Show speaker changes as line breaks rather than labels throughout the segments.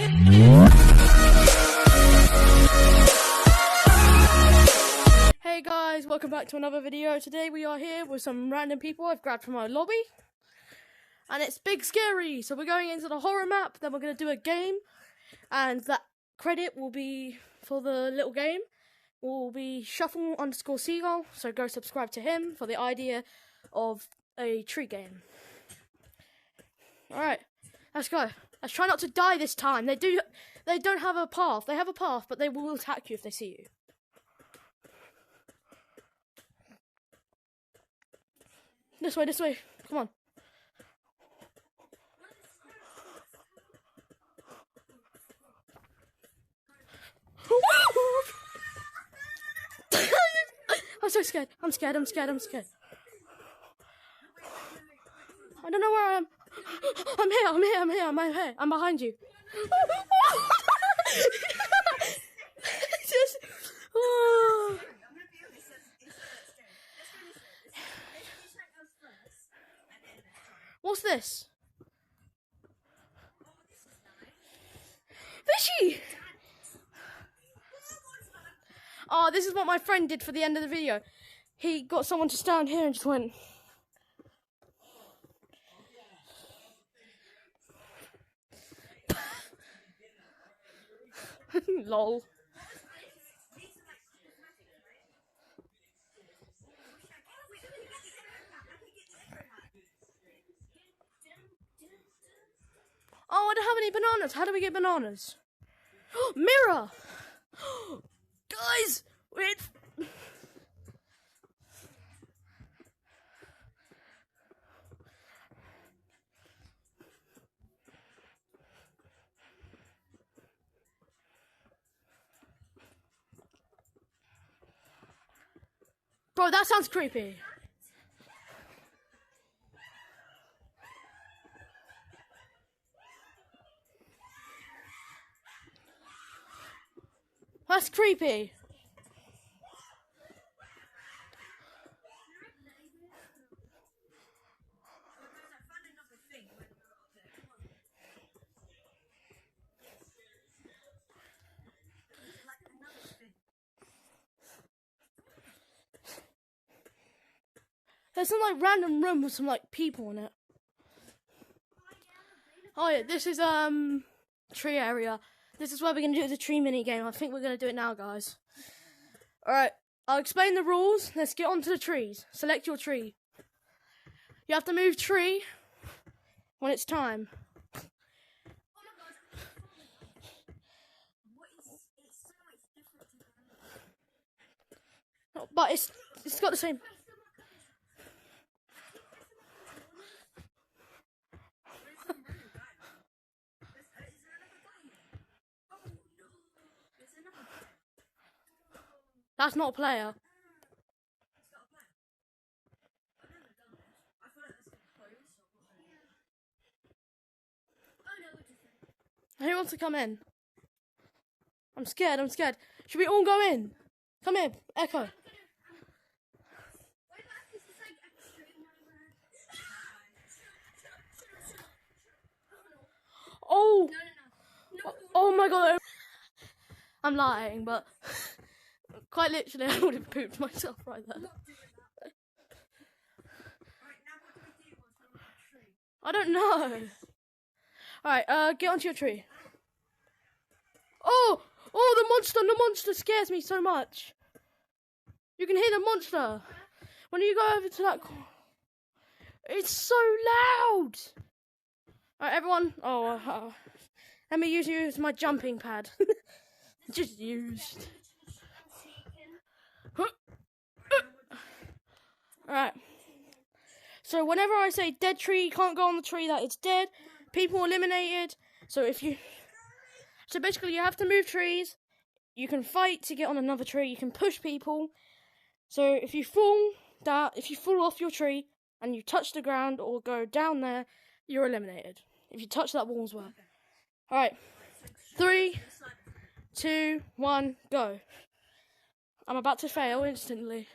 Hey guys, welcome back to another video. Today we are here with some random people I've grabbed from my lobby. And it's Big Scary. So we're going into the horror map, then we're going to do a game. And that credit will be for the little game. Will be Shuffle_Seagull. So go subscribe to him for the idea of a tree game. Alright, let's go. Let's try not to die this time. They don't have a path. They have a path, but they will attack you if they see you. This way, come on. I'm so scared. I'm scared. I don't know where I am. I'm here. I'm behind you. What's this? Fishy! Oh, this is what my friend did for the end of the video. He got someone to stand here and just went. Lol. Oh, I don't have any bananas. How do we get bananas? Mirror! Guys! Wait! Bro, that sounds creepy. That's creepy. There's some like random room with some like people in it. Oh yeah, this is tree area. This is where we're gonna do the tree mini game. I think we're gonna do it now, guys. Alright, I'll explain the rules. Let's get onto the trees. Select your tree. You have to move tree when it's time. But it's got the same. That's not a player. Who wants to come in? I'm scared. Should we all go in? Come here, Echo. Oh! Oh my god. I'm lying, but quite literally I would have pooped myself right there. I don't know. Alright, get onto your tree. Oh! Oh, the monster scares me so much. You can hear the monster. When you go over to that corner. It's so loud. Alright, everyone. Let me use you as my jumping pad. Just used. Alright. So whenever I say dead tree, you can't go on the tree, that it's dead. People eliminated. So basically you have to move trees. You can fight to get on another tree. You can push people. So if you fall off your tree and you touch the ground or go down there, you're eliminated. If you touch that wall as well. Alright. 3, 2, 1, go. I'm about to fail instantly.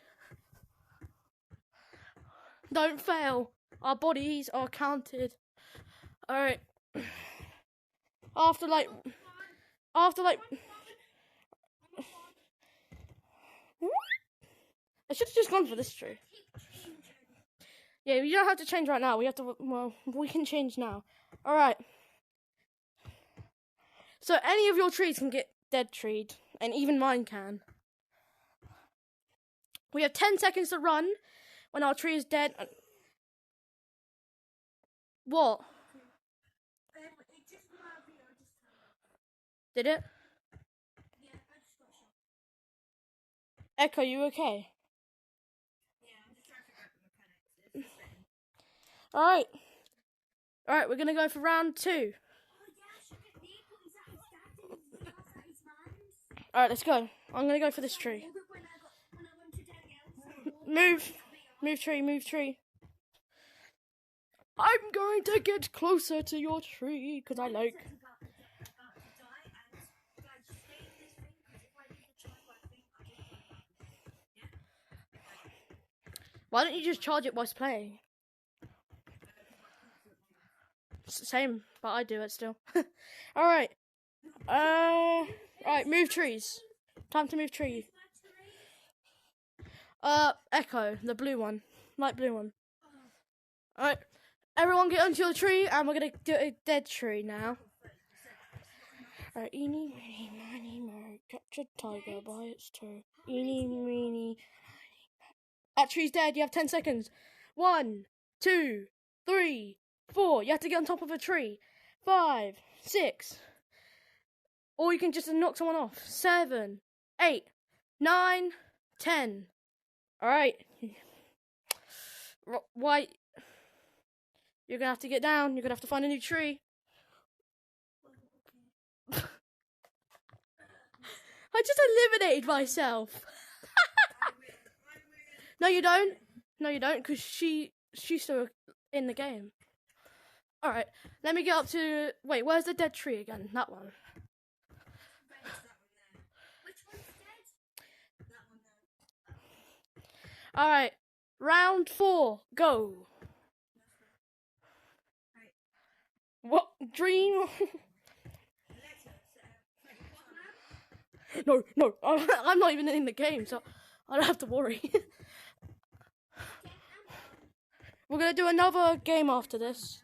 Don't fail. Our bodies are counted. Alright. After like after like. I should have just gone for this tree. Yeah, we don't have to change right now. We have to. Well, we can change now. All right. So any of your trees can get dead treed, and even mine can. We have 10 seconds to run when our tree is dead. What? Did it? Echo, you okay? Alright. Alright, we're gonna go for round 2. Alright, let's go. I'm gonna go for this tree. Move. Move tree, move tree. I'm going to get closer to your tree, because I like... Why don't you just charge it whilst playing? It's the same, but I do it still. Alright. Right, move trees. Time to move tree. Echo, the blue one. Light blue one. Alright. Everyone get onto your tree, and we're gonna do a dead tree now. Alright, eeny, meeny, miny, mo, catch a tiger by its toe. Eeny, meeny. That tree's dead, you have 10 seconds. 1, 2, 3, 4. You have to get on top of a tree. 5, 6. Or you can just knock someone off. 7, 8, 9, 10. Alright. Why? You're gonna have to get down. You're gonna have to find a new tree. I just eliminated myself. No, you don't. No, you don't, because she's still in the game. Alright, let me get up to... Wait, where's the dead tree again? That one.
Which one's dead? That one there.
Alright, round 4, go. What? Dream? No, I'm not even in the game, so I don't have to worry. We're gonna do another game after this.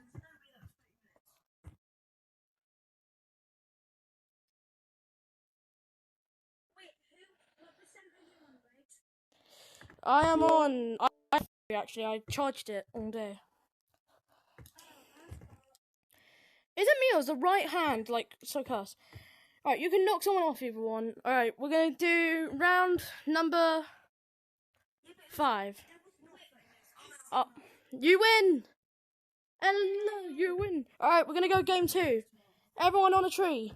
I am on. Actually, I charged it all day. Is it me or is the right hand like so cursed? Alright, you can knock someone off either one. Alright, we're gonna do round number 5. Oh, you win! Hello, you win! Alright, we're gonna go game 2. Everyone on a tree.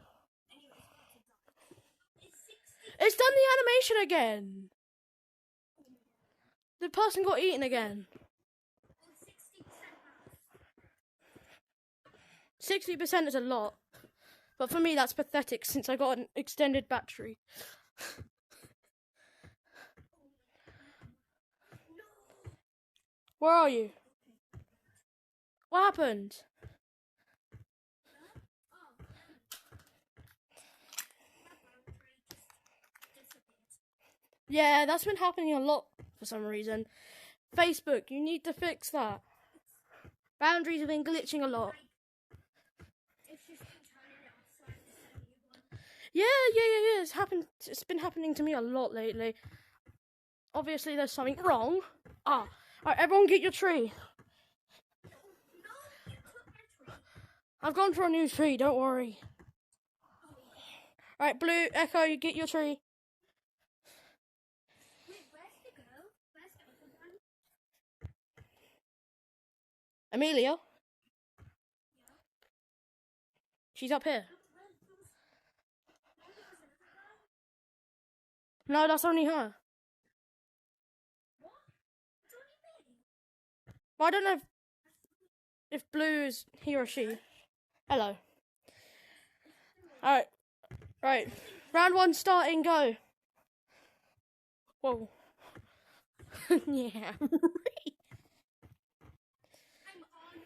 It's done the animation again! The person got eaten again. 60% is a lot. But for me, that's pathetic since I got an extended battery. Where are you? What happened? Yeah, that's been happening a lot for some reason. Facebook, you need to fix that. Boundaries have been glitching a lot. Yeah. It's been happening to me a lot lately. Obviously, there's something wrong. Alright, everyone get your tree. I've gone for a new tree, don't worry. Alright, Blue, Echo, you get your tree. Amelia? She's up here. No, that's only her. Well, I don't know if Blue is he or she. Hello. Alright. Right. Round 1 starting, go. Whoa. Yeah.
I'm on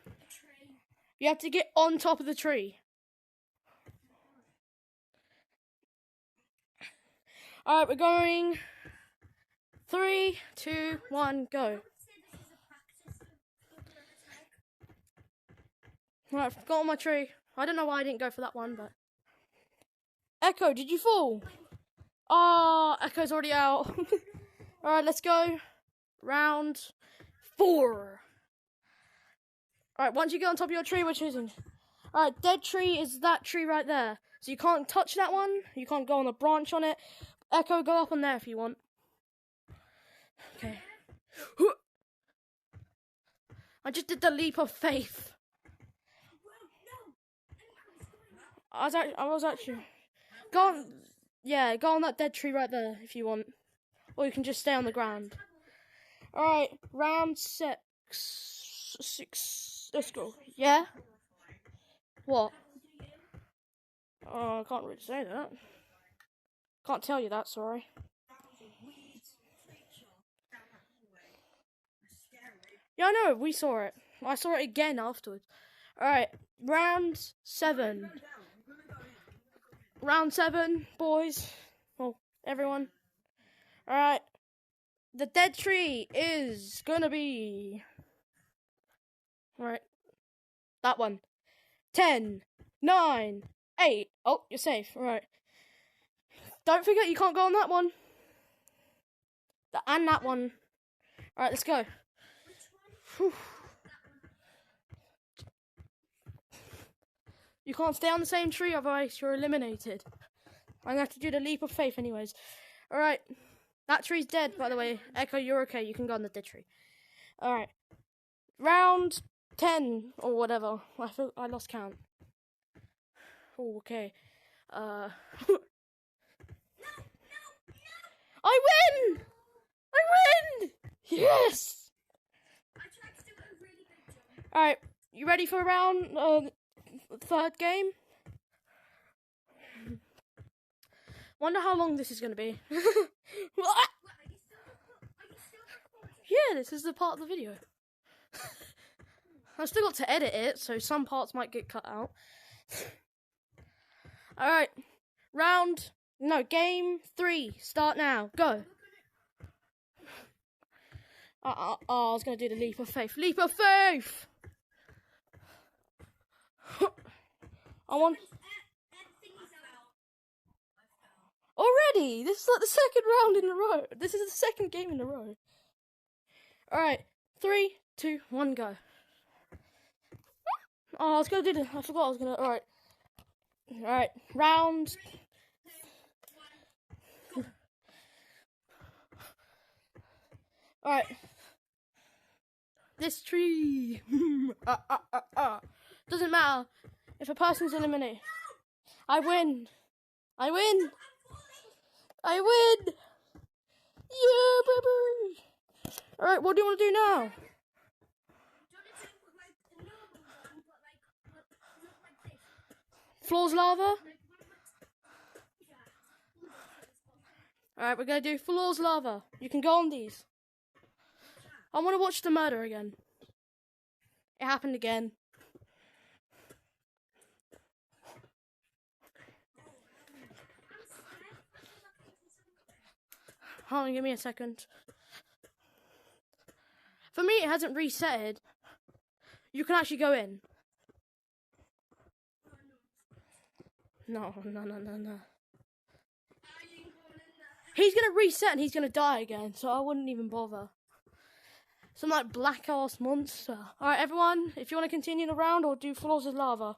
a tree.
You have to get on top of the tree. Alright, we're going. 3, 2, 1, go.
I would say this is a practice of the tag.
Alright, I've got on my tree. I don't know why I didn't go for that one, but. Echo, did you fall? Ah, Echo's already out. Alright, let's go. Round 4. Alright, once you get on top of your tree, we're choosing. Alright, dead tree is that tree right there. So you can't touch that one. You can't go on the branch on it. Echo, go up on there if you want. Okay. I just did the leap of faith. I was actually. Go on. Yeah, go on that dead tree right there if you want. Or you can just stay on the ground. Alright, round 6. Let's go. Yeah? What? I can't really say that. Can't tell you that, sorry. Yeah, I know, we saw it. I saw it again afterwards. Alright, round 7. Round 7, boys. Well, everyone. Alright. The dead tree is gonna be. Alright. That one. 10, 9, 8. Oh, you're safe. Alright. Don't forget you can't go on that one. And that one. Alright, let's go. Whew. You can't stay on the same tree, otherwise you're eliminated. I'm gonna have to do the leap of faith anyways. Alright. That tree's dead, by the way. Echo, you're okay. You can go on the dead tree. Alright. Round 10 or whatever. I lost count. Oh, okay. I win! I win! Yes!
I tried to do a really big jump.
Alright, you ready for a round? Third game? Wonder how long this is going to be.
What, are you still recording?
Yeah, this is the part of the video. I've still got to edit it, so some parts might get cut out. Alright, game 3, start now, go. I was going to do the leap of faith. Leap of faith! I want... Already? This is like the second round in a row. This is the second game in a row. Alright, 3, 2, 1, go. Oh, I was going to do this. I forgot I was going to... Alright. Alright, round... Alright. This tree. Doesn't matter if a person's eliminated. I win. I win. I win. Yeah, baby. Alright, what do you want to do now? Floor's lava? Alright, we're going to do floor's lava. You can go on these. I want to watch the murder again. It happened again. Hold on, give me a second. For me, it hasn't resetted. You can actually go in. No. He's gonna reset and he's gonna die again, so I wouldn't even bother. Some like black ass monster. Alright, everyone, if you want to continue the round or do floors of lava.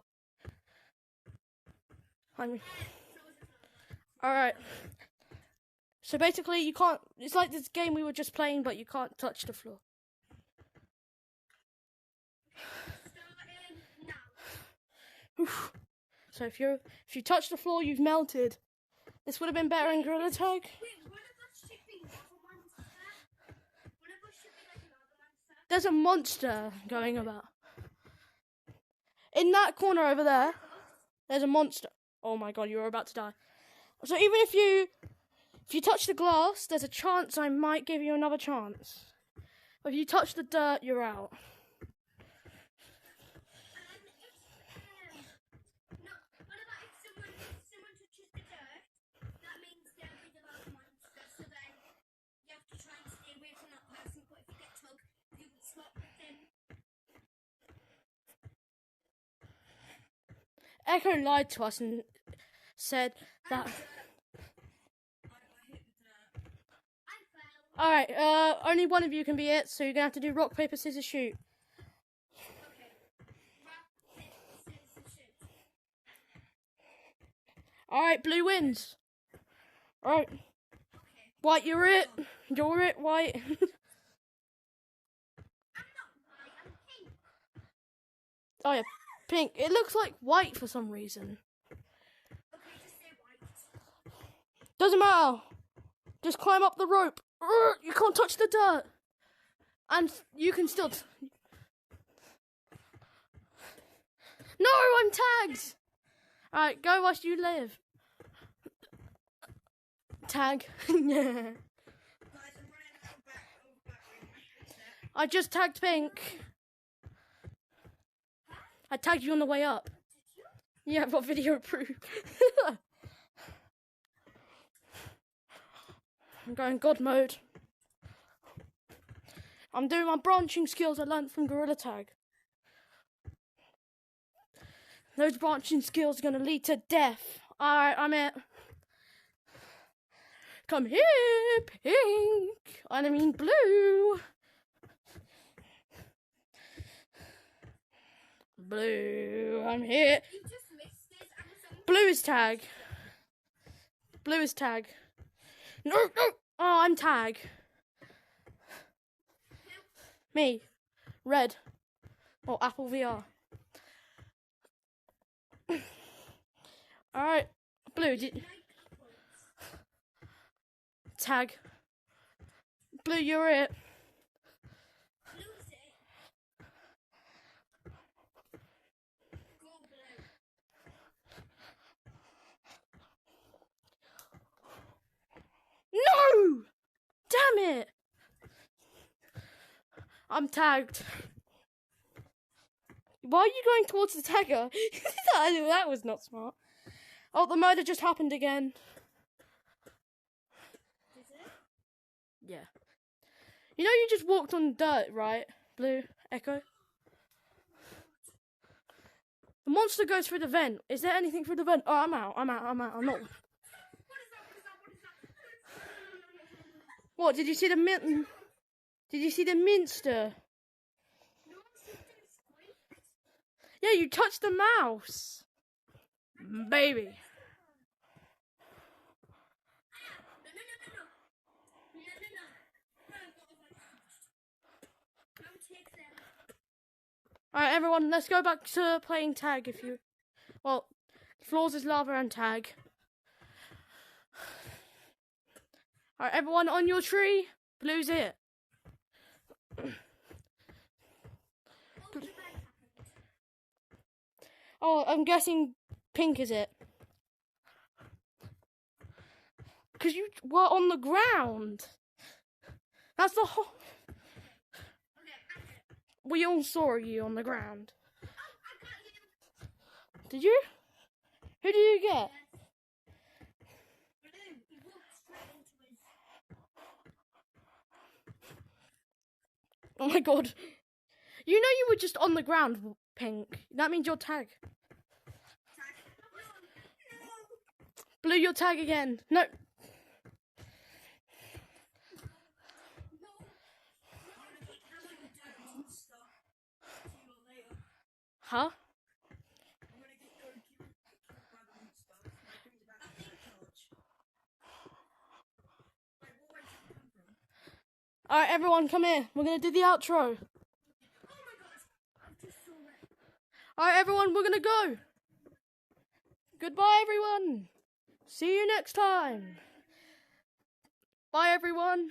Alright. So basically, you can't. It's like this game we were just playing, but you can't touch the floor. So if you touch the floor, you've melted. This would have been better in Gorilla Tag. There's a monster going about. In that corner over there, there's a monster. Oh my god, you're about to die. So even if you touch the glass, there's a chance I might give you another chance. But if you touch the dirt, you're out. Echo lied to us and said that.
I fell.
Alright, only one of you can be it, so you're gonna have to do rock, paper, scissors, shoot.
Okay. Rock, paper, scissors, shoot.
Alright, blue wins. Alright.
Okay.
White, you're it. You're it, White.
I'm not white, I'm pink.
Oh yeah, pink. It looks like white for some reason.
Okay, just say white.
Doesn't matter. Just climb up the rope. You can't touch the dirt. And you can still... No, I'm tagged. Alright, go whilst you live. Tag. Yeah. I just tagged pink. I tagged you on the way up. Yeah, I've got video proof. I'm going God mode. I'm doing my branching skills I learned from Gorilla Tag. Those branching skills are going to lead to death. Alright, I'm it. Come here, pink. I mean blue. Blue, I'm here.
You just missed it. I was on
Blue is tag. Blue is tag. No, no. Oh, I'm tag. Me. Red. Or Apple VR. Alright. Blue, tag. Blue, you're it.
lose it. Go blue.
No! Damn it! I'm tagged. Why are you going towards the tagger? That was not smart. Oh, the murder just happened again.
Is it?
Yeah. You know you just walked on dirt, right? Blue, Echo? The monster goes through the vent. Is there anything through the vent? Oh, I'm out. I'm not...
What is that? What is that?
What, did you see the mint? Did you see the minster?
No, something squeaked.
Yeah, you touched the mouse. Baby.
No, take them.
Alright, everyone, let's go back to playing tag if you... Well, floors is lava and tag. Alright, everyone on your tree. Blue's it. Oh, I'm guessing pink is it. Because you were on the ground. That's the whole... We all saw you on the ground. Did you? Who did you get? Oh my god. You know you were just on the ground, pink. That means you're tag. Blue, your tag again. No. Huh? Alright, everyone, come here. We're going to do the outro. Alright, everyone, we're going to go. Goodbye, everyone. See you next time. Bye, everyone.